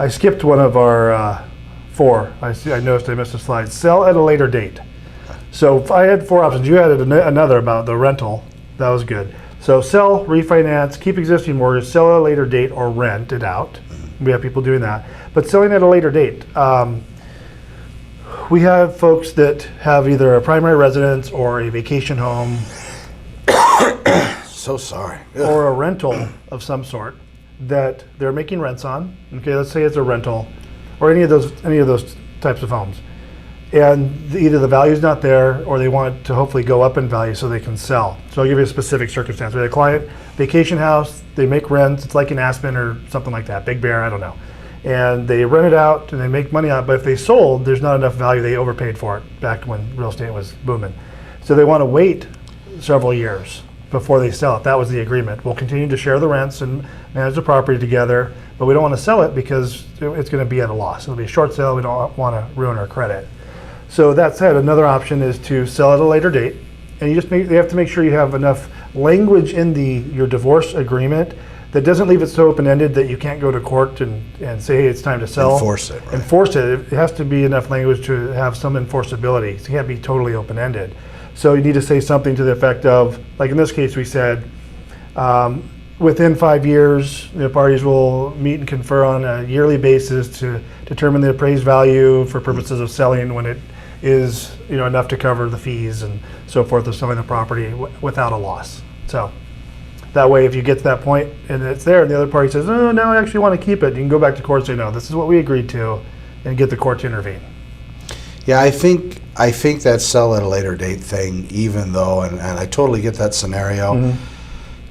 I skipped one of our 4. I noticed I missed a slide. Sell at a later date. So if I had 4 options. You had another about the rental. That was good. So sell, refinance, keep existing mortgage, sell at a later date, or rent it out. We have people doing that. But selling at a later date. We have folks that have either a primary residence or a vacation home. So sorry. Or a rental of some sort that they're making rents on. Okay, let's say it's a rental, or any of those types of homes, and either the value's not there, or they want it to hopefully go up in value so they can sell. So I'll give you a specific circumstance. We had a client, vacation house, they make rents. It's like in Aspen or something like that, Big Bear, I don't know. And they rent it out and they make money on it. But if they sold, there's not enough value. They overpaid for it back when real estate was booming. So they want to wait several years before they sell it. That was the agreement. We'll continue to share the rents and manage the property together, but we don't want to sell it because it's going to be at a loss. It'll be a short sale. We don't want to ruin our credit. So that said, another option is to sell at a later date, and you have to make sure you have enough language in your divorce agreement that doesn't leave it so open-ended that you can't go to court and say, hey, it's time to sell. Enforce it. Right? Enforce it. It has to be enough language to have some enforceability. So it can't be totally open-ended. So you need to say something to the effect of, like in this case we said, within 5 years, the parties will meet and confer on a yearly basis to determine the appraised value for purposes of selling when it is enough to cover the fees and so forth of selling the property without a loss. So that way, if you get to that point and it's there and the other party says, oh, no, I actually want to keep it, you can go back to court and say, no, this is what we agreed to, and get the court to intervene. Yeah, I think that sell at a later date thing, even though, and I totally get that scenario,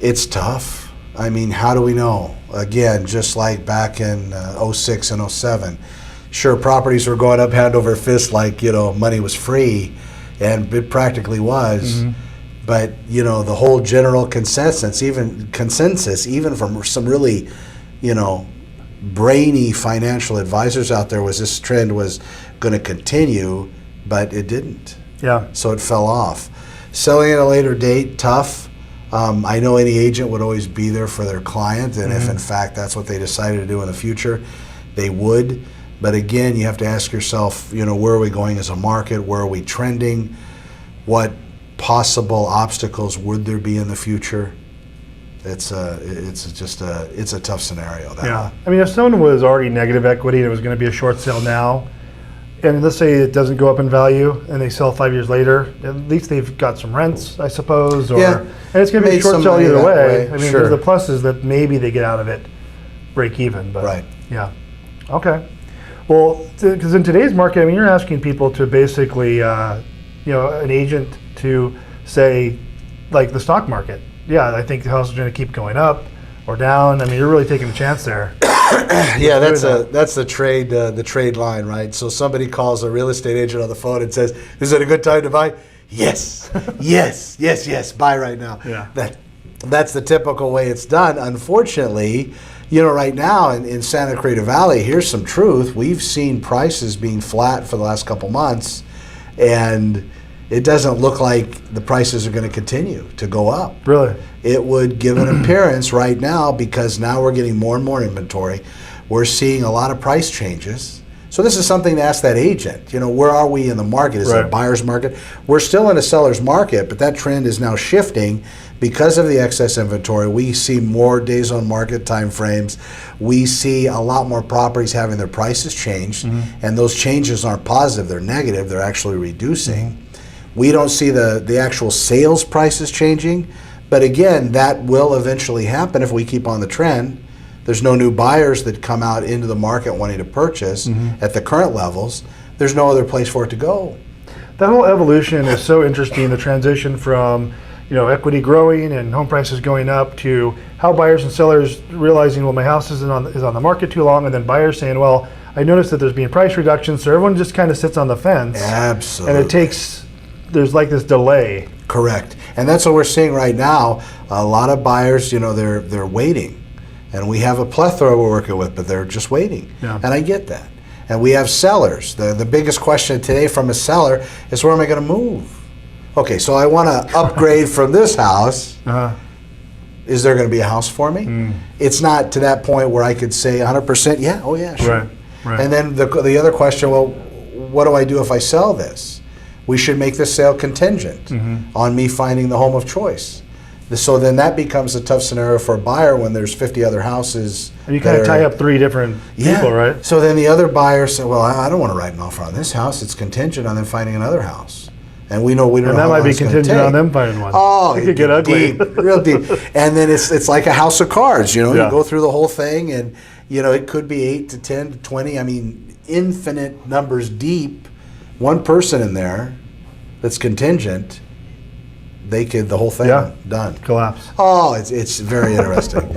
it's tough. I mean, how do we know? Again, just like back in 06 and 07, sure, properties were going up hand over fist like, money was free, and it practically was. But, the whole general consensus, even from some really, brainy financial advisors out there, was this trend was going to continue, but it didn't. Yeah. So it fell off. Selling at a later date, tough. I know any agent would always be there for their client, and if in fact that's what they decided to do in the future, they would. But again, you have to ask yourself, where are we going as a market? Where are we trending? What possible obstacles would there be in the future? It's a tough scenario. Yeah. I mean, if someone was already negative equity and it was going to be a short sale now, and let's say it doesn't go up in value and they sell 5 years later, at least they've got some rents, I suppose. And it's going to be a short sale either way. I mean, the plus is that maybe they get out of it break even. But right. Yeah. Okay. Well, because in today's market, I mean, you're asking people to basically, an agent to say, like the stock market, yeah, I think the house is going to keep going up or down. I mean, you're really taking a chance there. Yeah, that's the trade line, right? So somebody calls a real estate agent on the phone and says, "Is it a good time to buy?" Yes, yes, buy right now. Yeah. That's the typical way it's done. Unfortunately, right now in Santa Cruz Valley, here's some truth. We've seen prices being flat for the last couple months, and it doesn't look like the prices are going to continue to go up. Really? It would give an appearance right now, because now we're getting more and more inventory. We're seeing a lot of price changes. So this is something to ask that agent. Where are we in the market? Is it a buyer's market? We're still in a seller's market, but that trend is now shifting because of the excess inventory. We see more days on market time frames. We see a lot more properties having their prices changed, and those changes aren't positive, they're negative, they're actually reducing. We don't see the actual sales prices changing, but again, that will eventually happen if we keep on the trend. There's no new buyers that come out into the market wanting to purchase at the current levels. There's no other place for it to go. That whole evolution is so interesting, the transition from equity growing and home prices going up to how buyers and sellers realizing, well, my house is on the market too long, and then buyers saying, well, I noticed that there's being price reductions, so everyone just kind of sits on the fence. Absolutely. And there's like this delay. Correct. And that's what we're seeing right now. A lot of buyers, they're waiting. And we have a plethora we're working with, but they're just waiting. Yeah. And I get that. And we have sellers. The biggest question today from a seller is, where am I going to move? Okay, so I want to upgrade from this house. Is there going to be a house for me? It's not to that point where I could say 100%, yeah, oh yeah, sure. Right. And then the other question, well, what do I do if I sell this? We should make this sale contingent on me finding the home of choice. So then that becomes a tough scenario for a buyer when there's 50 other houses. And you kind of tie up 3 different people, right? So then the other buyer said, well, I don't want to write an offer on this house. It's contingent on them finding another house. And we don't know And that how might long be it's gonna contingent take. on them finding one. Oh, it could get ugly. deep, real deep. And then it's like a house of cards, you know. Yeah. You go through the whole thing, and you know it could be 8 to 10 to 20. I mean, infinite numbers deep. One person in there that's contingent, the whole thing done. Collapse. Oh, it's very interesting.